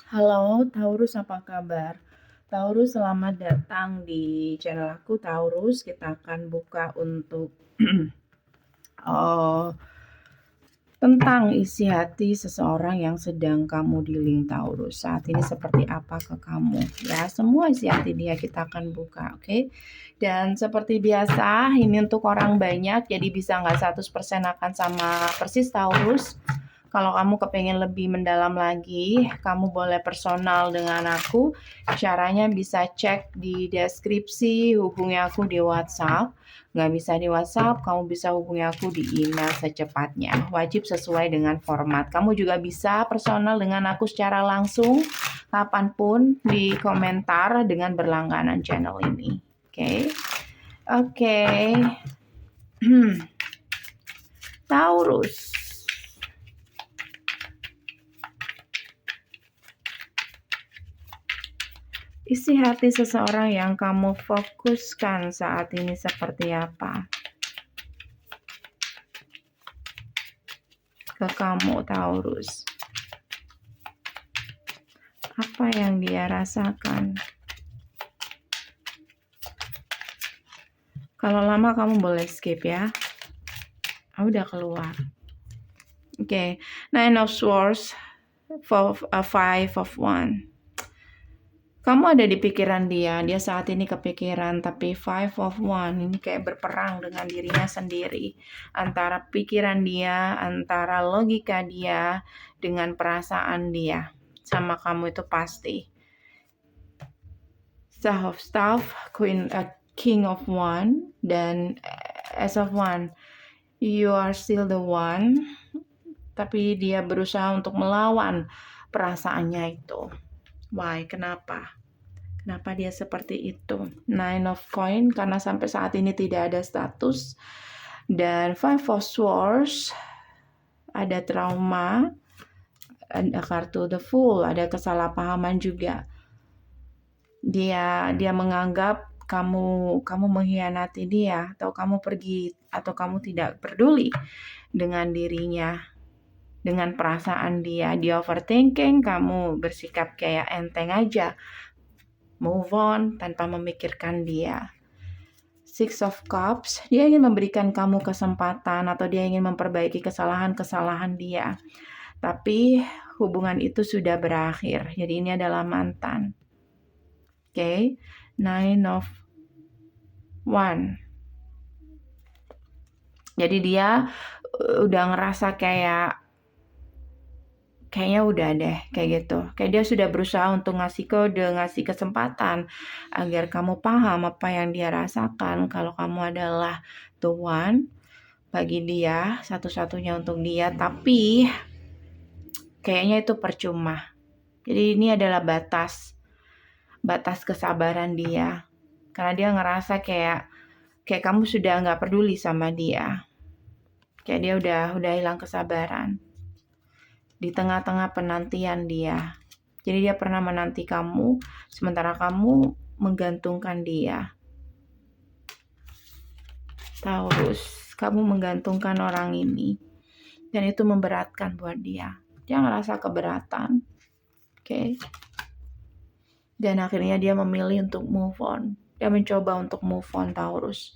Halo Taurus, apa kabar? Taurus, selamat datang di channel aku Taurus. Kita akan buka untuk oh, tentang isi hati seseorang yang sedang kamu dealing Taurus. Saat ini seperti apa ke kamu? Ya, semua isi hati dia kita akan buka, oke? Dan seperti biasa, ini untuk orang banyak, jadi bisa nggak 100% akan sama persis Taurus. Kalau kamu kepengen lebih mendalam lagi, kamu boleh personal dengan aku. Caranya bisa cek di deskripsi, hubungi aku di WhatsApp. Nggak bisa di WhatsApp, kamu bisa hubungi aku di email secepatnya. Wajib sesuai dengan format. Kamu juga bisa personal dengan aku secara langsung, kapanpun di komentar dengan berlangganan channel ini. Oke? Oke. Taurus. Isi hati seseorang yang kamu fokuskan saat ini seperti apa? Ke kamu, Taurus. Apa yang dia rasakan? Kalau lama kamu boleh skip ya. Udah keluar. Oke. Nine of Swords, Five of Wands. Kamu ada di pikiran dia saat ini kepikiran, tapi Five of Wands ini kayak berperang dengan dirinya sendiri. Antara pikiran dia, antara logika dia, dengan perasaan dia. Sama kamu itu pasti. Star of Staff, King of Wands, dan Ace of Wands. You are still the one, tapi dia berusaha untuk melawan perasaannya itu. Why? Kenapa? Kenapa dia seperti itu? Nine of Coins, karena sampai saat ini tidak ada status. Dan Five of Swords, ada trauma, ada kartu The Fool, ada kesalahpahaman juga. Dia menganggap kamu mengkhianati dia, atau kamu pergi, atau kamu tidak peduli dengan dirinya, dengan perasaan dia. Dia overthinking, kamu bersikap kayak enteng aja, move on tanpa memikirkan dia. Six of Cups, dia ingin memberikan kamu kesempatan, atau dia ingin memperbaiki kesalahan-kesalahan dia. Tapi hubungan itu sudah berakhir, jadi ini adalah mantan. Oke, Nine of Wands. Jadi dia udah ngerasa kayaknya udah deh, kayak gitu. Kayak dia sudah berusaha untuk ngasih kode, ngasih kesempatan agar kamu paham apa yang dia rasakan. Kalau kamu adalah the one bagi dia, satu-satunya untuk dia, tapi kayaknya itu percuma. Jadi ini adalah batas kesabaran dia. Karena dia ngerasa kayak kamu sudah nggak peduli sama dia. Kayak dia udah hilang kesabaran. Di tengah-tengah penantian dia. Jadi dia pernah menanti kamu, sementara kamu menggantungkan dia. Taurus, kamu menggantungkan orang ini. Dan itu memberatkan buat dia. Dia ngerasa keberatan. Oke. Dan akhirnya dia memilih untuk move on. Dia mencoba untuk move on, Taurus.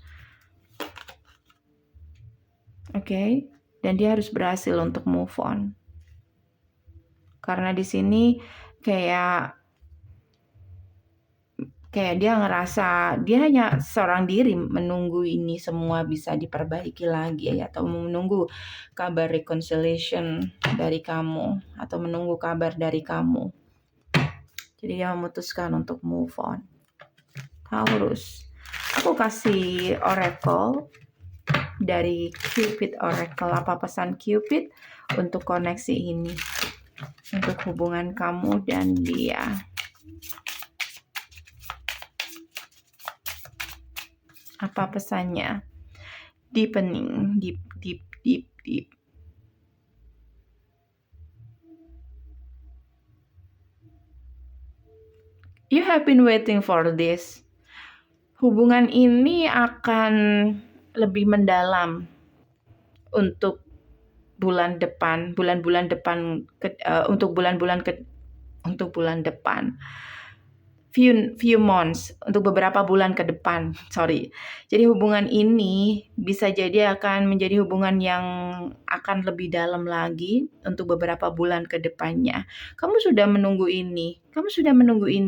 Oke. Dan dia harus berhasil untuk move on. Karena di sini kayak dia ngerasa dia hanya seorang diri menunggu ini semua bisa diperbaiki lagi ya, atau menunggu kabar reconciliation dari kamu, atau menunggu kabar dari kamu. Jadi dia memutuskan untuk move on. Taurus, aku kasih oracle dari Cupid Oracle. Apa pesan Cupid untuk koneksi ini, untuk hubungan kamu dan dia? Apa pesannya? Deepening, deep. You have been waiting for this. Hubungan ini akan lebih mendalam untuk bulan-bulan depan, untuk bulan-bulan untuk bulan depan. Few months, untuk beberapa bulan ke depan, sorry. Jadi hubungan ini bisa jadi akan menjadi hubungan yang akan lebih dalam lagi untuk beberapa bulan ke depannya. Kamu sudah menunggu ini,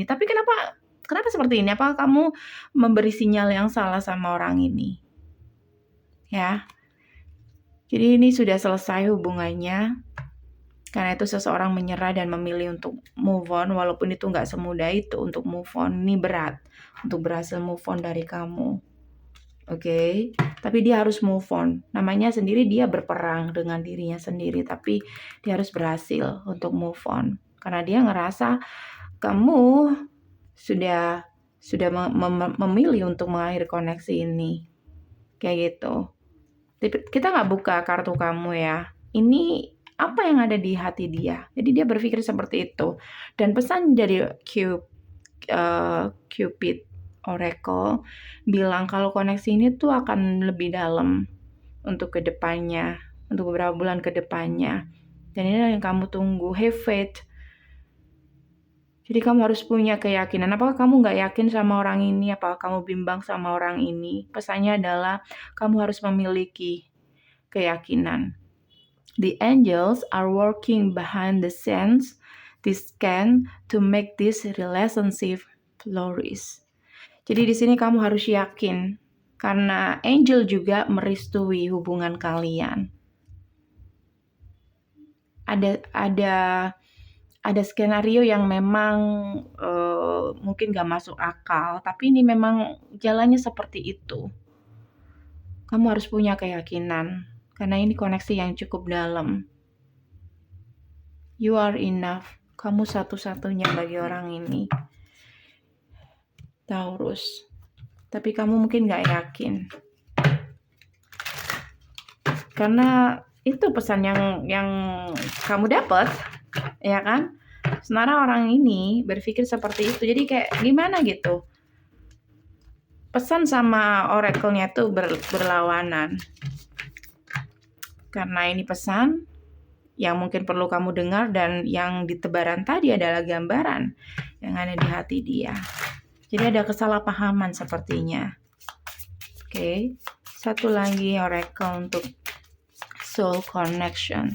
tapi kenapa seperti ini? Apakah kamu memberi sinyal yang salah sama orang ini? Ya. Jadi ini sudah selesai hubungannya. Karena itu seseorang menyerah dan memilih untuk move on, walaupun itu nggak semudah itu untuk move on. Ini berat untuk berhasil move on dari kamu. Oke, tapi dia harus move on. Namanya sendiri dia berperang dengan dirinya sendiri, tapi dia harus berhasil untuk move on. Karena dia ngerasa kamu sudah memilih untuk mengakhiri koneksi ini. Kayak gitu. Kita nggak buka kartu kamu ya. Ini apa yang ada di hati dia. Jadi dia berpikir seperti itu. Dan pesan dari Cupid Oracle bilang kalau koneksi ini tuh akan lebih dalam untuk kedepannya, untuk beberapa bulan kedepannya. Dan ini yang kamu tunggu. Have faith. Jadi kamu harus punya keyakinan. Apakah kamu nggak yakin sama orang ini? Apakah kamu bimbang sama orang ini? Pesannya adalah kamu harus memiliki keyakinan. The angels are working behind the scenes, to make this relationship flourish. Jadi di sini kamu harus yakin, karena angel juga merestui hubungan kalian. Ada skenario yang memang mungkin gak masuk akal, tapi ini memang jalannya seperti itu. Kamu harus punya keyakinan. Karena ini koneksi yang cukup dalam. You are enough. Kamu satu-satunya bagi orang ini. Taurus. Tapi kamu mungkin gak yakin. Karena itu pesan yang kamu dapat. Ya kan? Sebenarnya orang ini berpikir seperti itu. Jadi kayak gimana gitu. Pesan sama oracle-nya tuh berlawanan. Karena ini pesan yang mungkin perlu kamu dengar, dan yang di tebaran tadi adalah gambaran yang ada di hati dia. Jadi ada kesalahpahaman sepertinya. Oke. Satu lagi oracle untuk soul connection.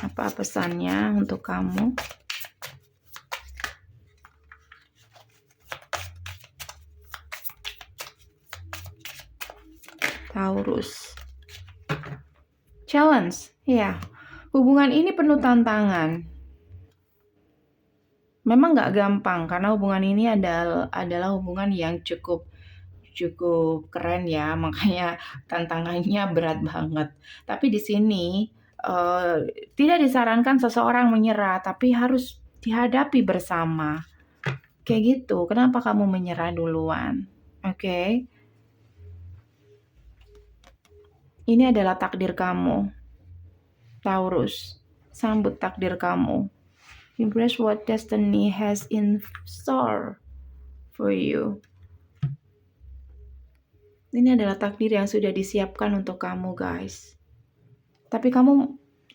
Apa pesannya untuk kamu? Taurus. Challenge, ya. Hubungan ini penuh tantangan. Memang nggak gampang, karena hubungan ini adalah hubungan yang cukup keren ya, makanya tantangannya berat banget. Tapi di sini tidak disarankan seseorang menyerah, tapi harus dihadapi bersama. Kayak gitu. Kenapa kamu menyerah duluan? Oke. Ini adalah takdir kamu, Taurus. Sambut takdir kamu. Embrace what destiny has in store for you. Ini adalah takdir yang sudah disiapkan untuk kamu, guys. Tapi kamu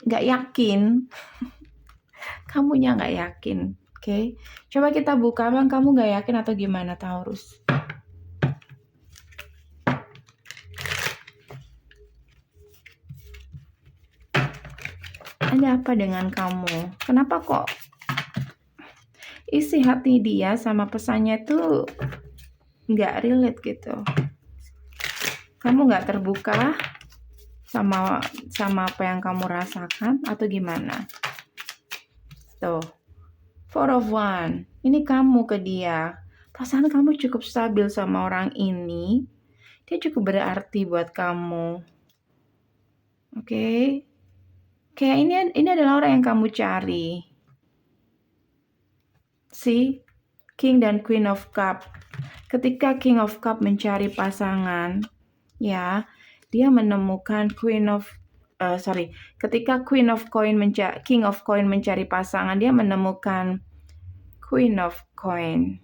nggak yakin. Kamunya nggak yakin, oke? Coba kita buka, bang, kamu nggak yakin atau gimana, Taurus? Ada apa dengan kamu? Kenapa kok isi hati dia sama pesannya tuh nggak relate gitu? Kamu nggak terbuka sama apa yang kamu rasakan atau gimana? Tuh, 4 of Wands. Ini kamu ke dia. Perasaan kamu cukup stabil sama orang ini. Dia cukup berarti buat kamu. Oke? Kayak ini adalah orang yang kamu cari. See? King dan Queen of Cup. Ketika King of Cup mencari pasangan, ya, dia menemukan ketika King of Coin mencari pasangan, dia menemukan Queen of Coin.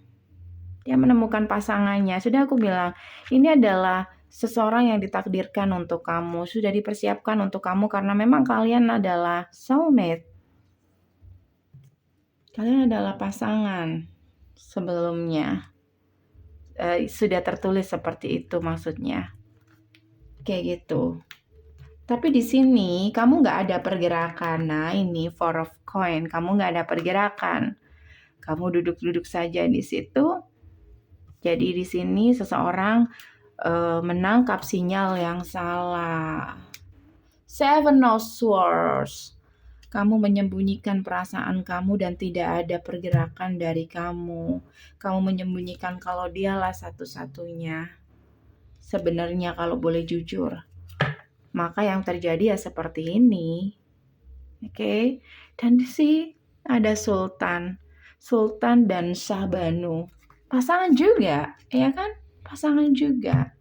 Dia menemukan pasangannya. Sudah aku bilang, ini adalah seseorang yang ditakdirkan untuk kamu, sudah dipersiapkan untuk kamu karena memang kalian adalah soulmate. Kalian adalah pasangan sebelumnya. Sudah tertulis seperti itu maksudnya. Kayak gitu. Tapi di sini kamu nggak ada pergerakan. Nah ini Four of Coin, kamu nggak ada pergerakan. Kamu duduk-duduk saja di situ. Jadi di sini seseorang menangkap sinyal yang salah. Seven of Swords. Kamu menyembunyikan perasaan kamu dan tidak ada pergerakan dari kamu. Kamu menyembunyikan kalau dialah satu-satunya. Sebenarnya kalau boleh jujur. Maka yang terjadi ya seperti ini. Oke. Dan sih ada Sultan. Sultan dan Syahbanu. Pasangan juga, ya kan? Pasangan juga.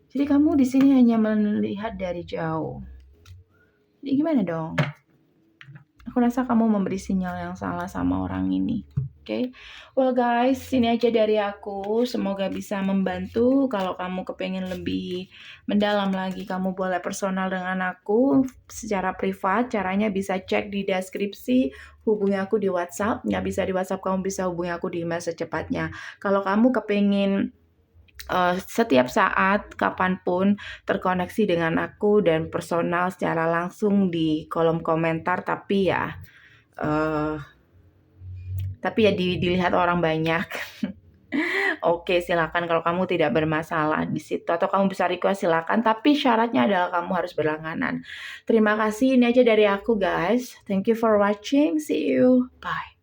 Jadi kamu di sini hanya melihat dari jauh. Jadi gimana dong? Aku rasa kamu memberi sinyal yang salah sama orang ini. Oke. Well guys, ini aja dari aku. Semoga bisa membantu. Kalau kamu kepengen lebih mendalam lagi, kamu boleh personal dengan aku secara privat. Caranya bisa cek di deskripsi. Hubungi aku di WhatsApp. Nggak bisa di WhatsApp, kamu bisa hubungi aku di email secepatnya. Kalau kamu kepengen setiap saat, kapanpun terkoneksi dengan aku dan personal secara langsung di kolom komentar, tapi ya dilihat orang banyak. Oke, silakan kalau kamu tidak bermasalah di situ, atau kamu bisa request silakan, tapi syaratnya adalah kamu harus berlangganan. Terima kasih, ini aja dari aku guys. Thank you for watching. See you. Bye.